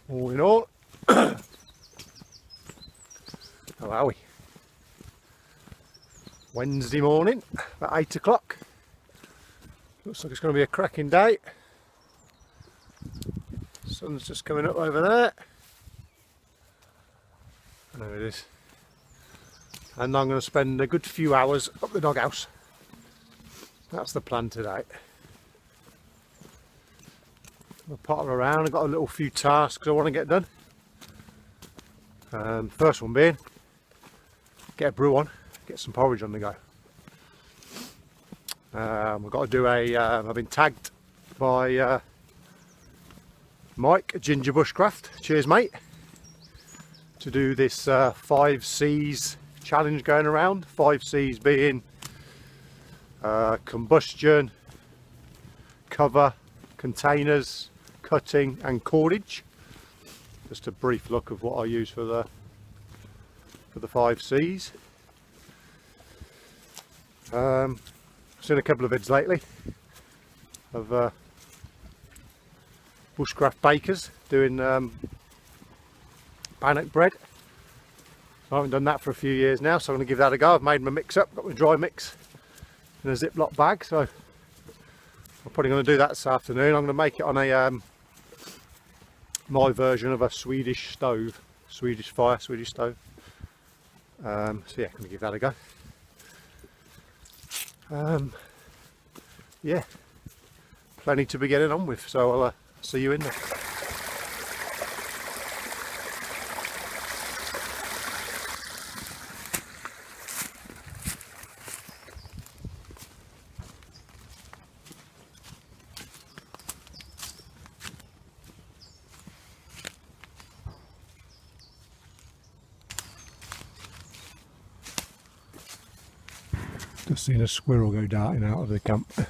All in all, how are we? Wednesday morning, about 8 o'clock. Looks like it's going to be a cracking day. Sun's just coming up over there. There it is. And I'm going to spend a good few hours up the doghouse. That's the plan today. I'll potter around. I've got a little few tasks I want to get done. First one being, get a brew on, get some porridge on the go. We've got to do I've been tagged by Mike at Ginger Bushcraft, cheers mate, to do this 5 C's challenge going around. 5 C's being combustion, cover, containers, cutting and cordage. Just a brief look of what I use for the 5 C's. I've seen a couple of vids lately of bushcraft bakers doing Bannock bread. I haven't done that for a few years now, so I'm going to give that a go. I've made my mix up, got my dry mix in a Ziploc bag, so I'm probably going to do that this afternoon. I'm going to make it on a my version of a Swedish stove, Swedish stove. So yeah, I'm going to give that a go. Yeah, plenty to be getting on with, so I'll see you in there. Just seen a squirrel go darting out of the camp. That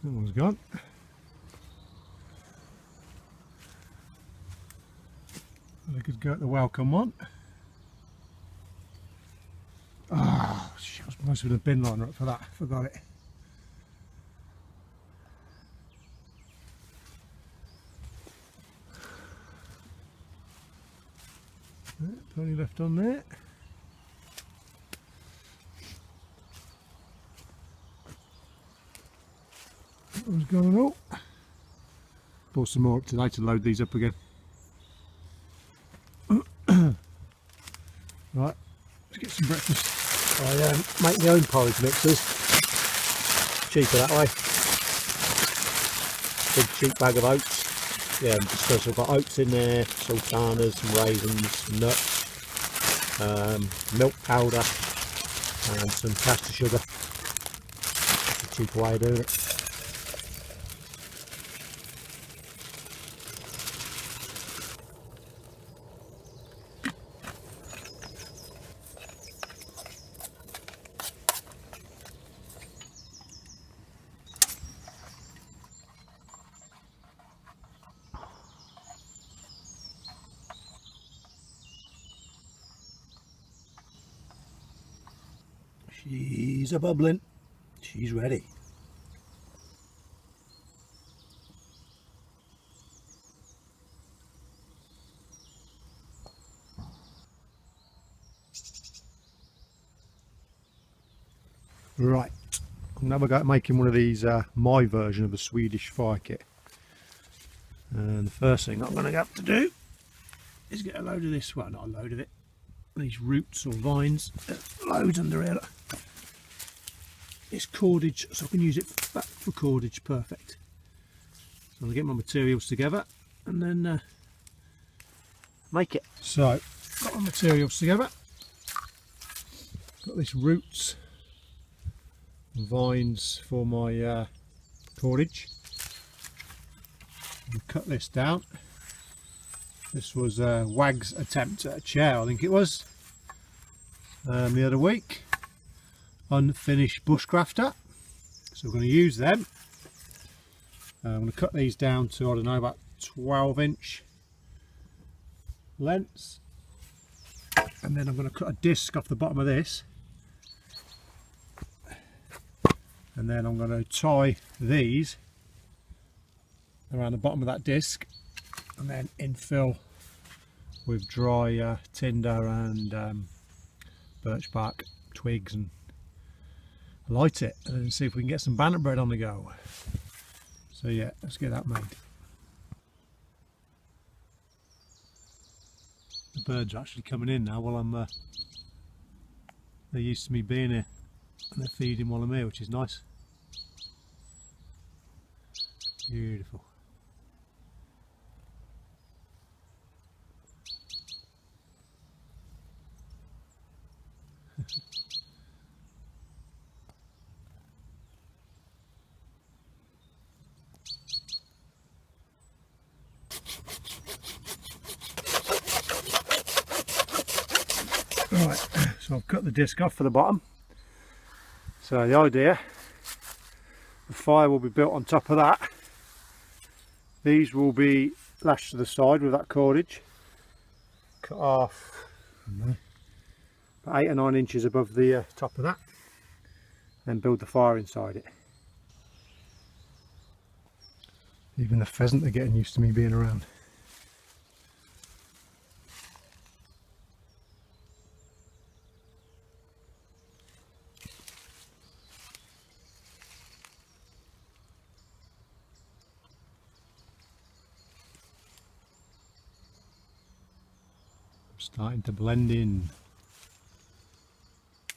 one's gone. I could go at the welcome one. Ah, oh, I must have been a bin liner up for that. Forgot it. Plenty left on there. That one's gone all. Bought some more up today to load these up again. Right, let's get some breakfast. I make my own porridge mixers. Cheaper that way. Big cheap bag of oats. Yeah, because I've got oats in there, sultanas, some raisins, some nuts, milk powder, and some caster sugar. That's a cheaper way of doing it. She's a bubbling. She's ready. Right, I'm going to go making one of these, my version of the Swedish fire kit. And the first thing I'm going to have to do is get a load of this, well not a load of it, these roots or vines, loads under here. It's cordage, so I can use it for cordage, perfect. So I'll get my materials together and then make it. So, got my materials together, got this roots, vines for my cordage. I'll cut this down. This was Wag's attempt at a chair, I think it was. the other week, unfinished bushcrafter, so we're going to use them. I'm going to cut these down to, I don't know, about 12-inch lengths, and then I'm going to cut a disc off the bottom of this, and then I'm going to tie these around the bottom of that disc and then infill with dry tinder and birch bark twigs and light it, and then see if we can get some bannock bread on the go. So yeah, let's get that made. The birds are actually coming in now while I'm they're used to me being here, and they're feeding while I'm here, which is nice. Beautiful. Right, so I've cut the disc off for the bottom. So the idea, the fire will be built on top of that. These will be lashed to the side with that cordage, cut off about 8 or 9 inches above the top of that, then build the fire inside it. Even the pheasant are getting used to me being around. Starting to blend in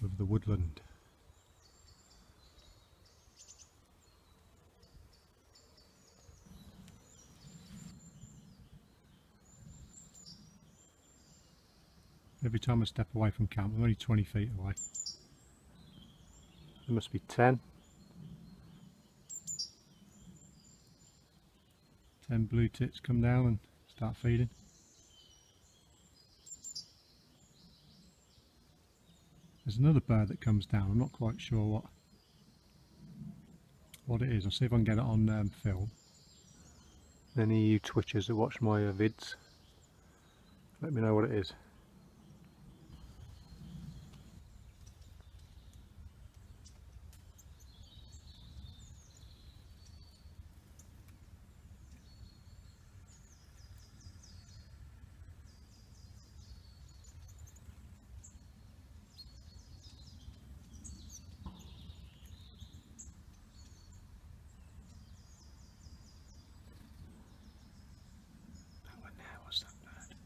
with the woodland. Every time I step away from camp, I'm only 20 feet away. There must be 10. 10 blue tits come down and start feeding. There's another bird that comes down. I'm not quite sure what it is. I'll see if I can get it on film. Any of you twitchers that watch my vids, let me know what it is. What's that bird?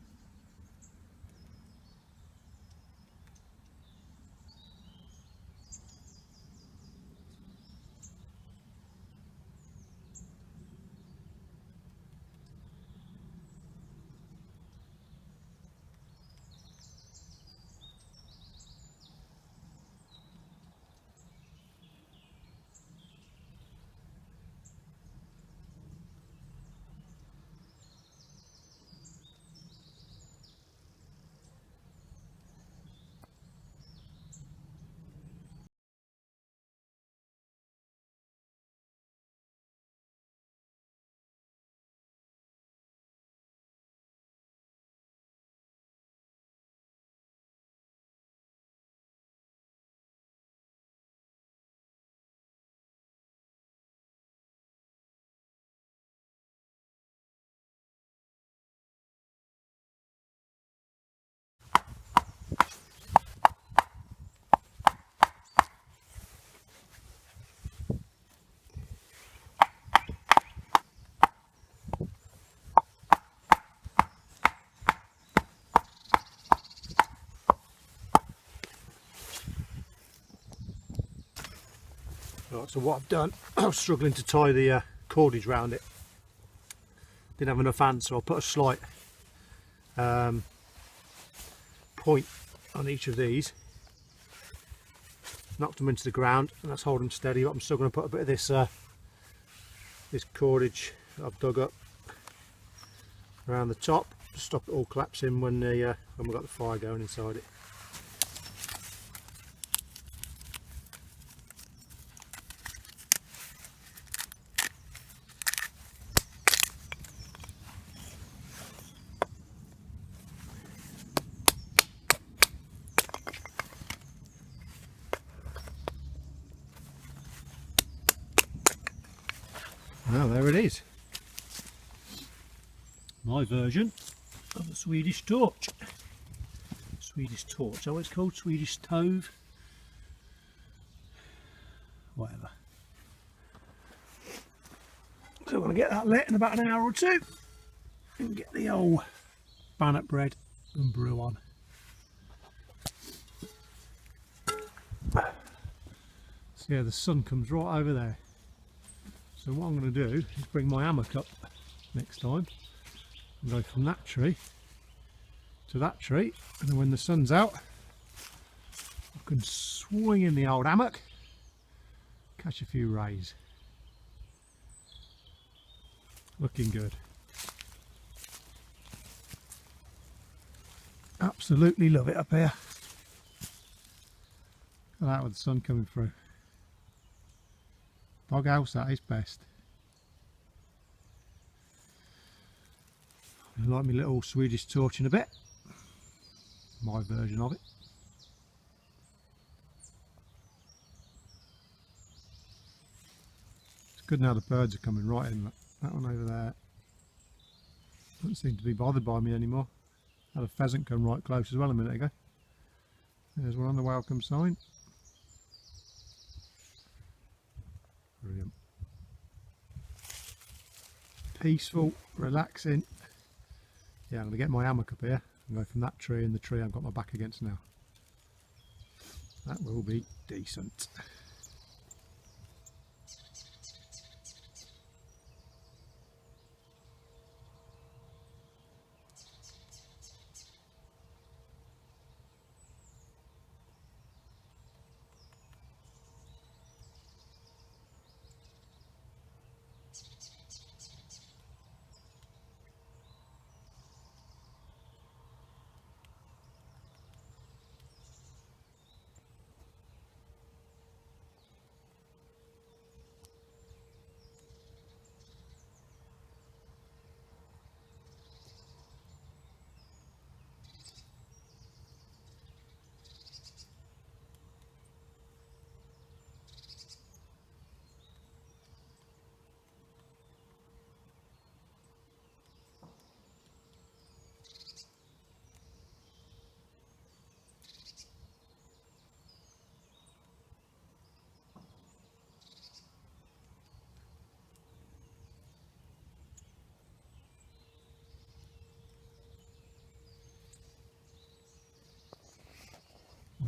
Right, so what I've done, I was struggling to tie the cordage round it. Didn't have enough ends, so I'll put a slight point on each of these. Knocked them into the ground, and that's holding them steady. But I'm still going to put a bit of this this cordage that I've dug up around the top to stop it all collapsing when we've got the fire going inside it. Now there it is. My version of the Swedish torch. Swedish torch, oh it's called Swedish stove. Whatever. So I'm going to get that lit in about an hour or two and get the old Bannock bread and brew on. So yeah, the sun comes right over there. So what I'm going to do is bring my hammock up next time and go from that tree to that tree, and then when the sun's out I can swing in the old hammock, catch a few rays. Looking good. Absolutely love it up here. Look at that with the sun coming through. Dog house, that is best. I like my little Swedish torch in a bit. My version of it. It's good now the birds are coming right in. That one over there doesn't seem to be bothered by me anymore. Had a pheasant come right close as well a minute ago. There's one on the welcome sign. Brilliant. Peaceful, relaxing. Yeah, I'm going to get my hammock up here and go from that tree and the tree I've got my back against now. That will be decent.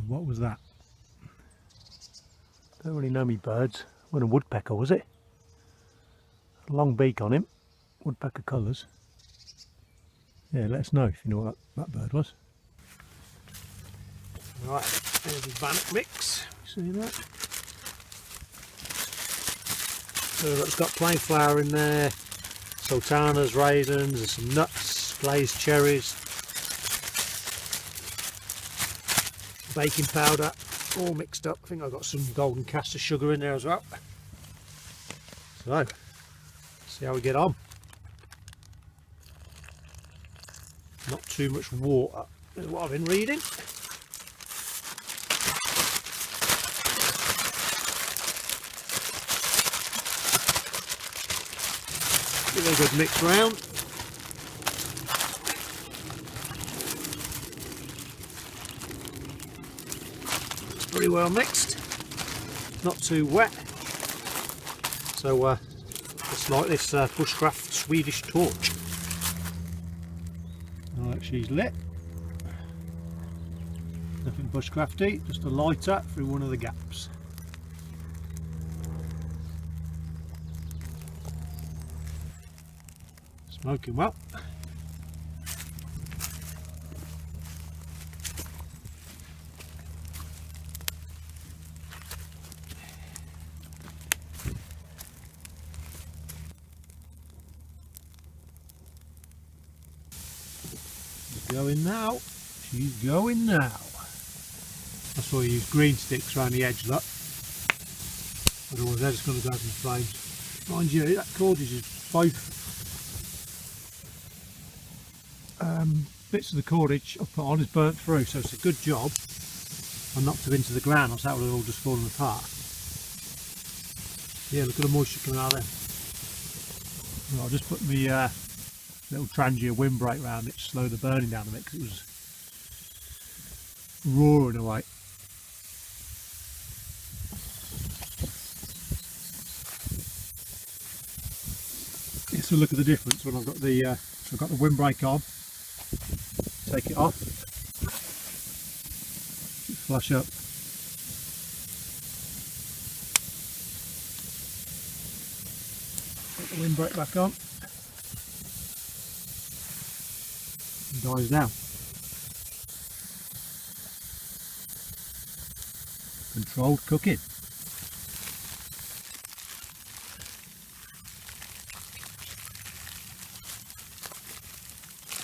What was that? Don't really know me birds. What a woodpecker, was it? Long beak on him. Woodpecker colours. Yeah, let us know if you know what that bird was. Right, there's the Bannock mix. See that? So it's got plain flour in there, sultanas, raisins, and some nuts, glazed cherries, baking powder, all mixed up. I think I've got some golden castor sugar in there as well. So, see how we get on. Not too much water is what I've been reading. Give it a good mix round. Pretty well mixed, not too wet, so just like this bushcraft Swedish torch. Right, she's lit, nothing bushcrafty, just a lighter through one of the gaps. Smoking well. Going now, she's going now. That's why you use green sticks around the edge, look. Otherwise they're just going to go up in flames. Mind you, that cordage is both bits of the cordage I've put on is burnt through, so it's a good job I knocked them into the ground, else that would have all just fallen apart. Yeah, look at the moisture coming out of there. Well, I'll just put my little Trangia windbreak round it to slow the burning down a bit, because it was roaring away. So look at the difference when I've got the windbreak on. Take it off, flush up. Put the windbreak back on. It dies down. Controlled cooking.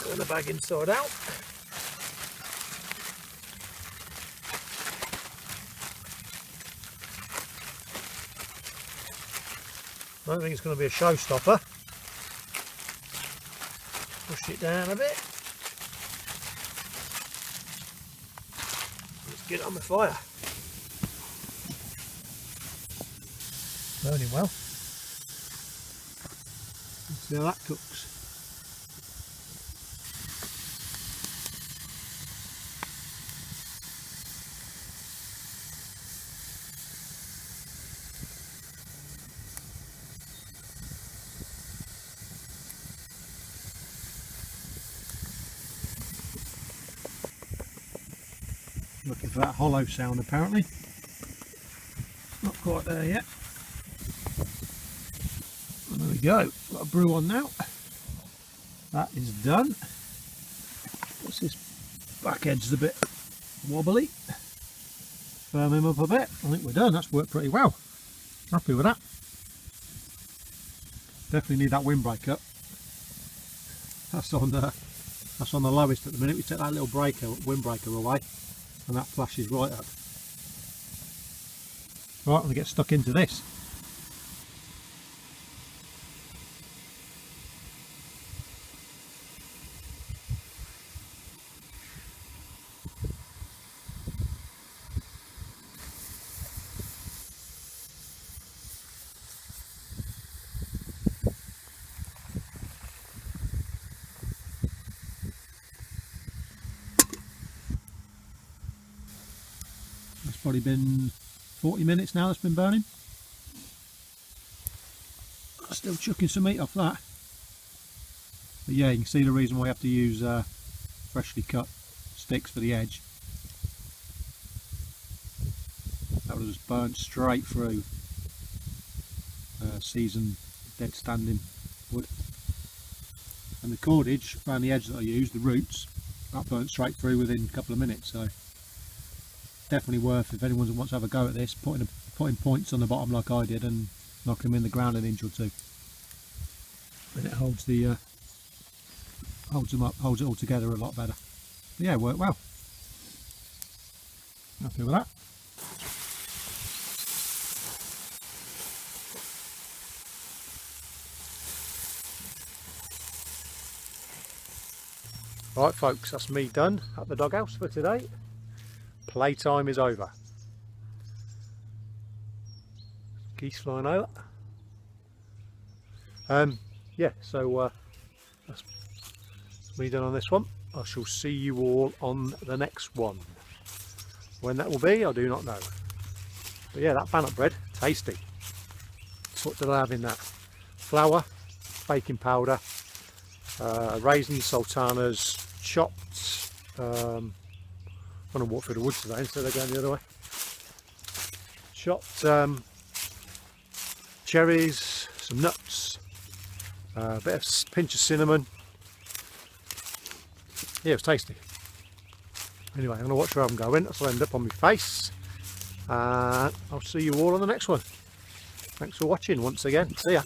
Turn the bag inside out. I don't think it's going to be a showstopper. Push it down a bit. Let's get it on the fire. Burning well. Let's see how that cooks. Looking for that hollow sound apparently. Not quite there yet. And there we go. Got a brew on now. That is done. What's this back edge's a bit wobbly. Firm him up a bit. I think we're done. That's worked pretty well. Happy with that. Definitely need that windbreak up. That's on the lowest at the minute. We take that little windbreaker away, and that flashes right up. Right, I'm going to get stuck into this. It's probably been 40 minutes now that's been burning. Still chucking some meat off that. But yeah, you can see the reason why you have to use freshly cut sticks for the edge. That would have just burnt straight through seasoned dead standing wood. And the cordage around the edge that I used, the roots, that burnt straight through within a couple of minutes. So definitely worth, if anyone wants to have a go at this, putting points on the bottom like I did and knocking them in the ground an inch or two. And it holds the holds them up, holds it all together a lot better. But yeah, it worked well. Happy with that. Right folks, that's me done at the doghouse for today. Playtime is over. Geese flying over. Yeah, so that's me done on this one. I shall see you all on the next one. When that will be, I do not know. But yeah, that bannock bread, tasty. So what did I have in that? Flour, baking powder, raisins, sultanas, chopped, I'm going to walk through the woods today instead of going the other way. Chopped cherries, some nuts, a bit of pinch of cinnamon. Yeah, it was tasty. Anyway, I'm going to watch where I'm going. That's what I end up on my face. I'll see you all on the next one. Thanks for watching once again. See ya.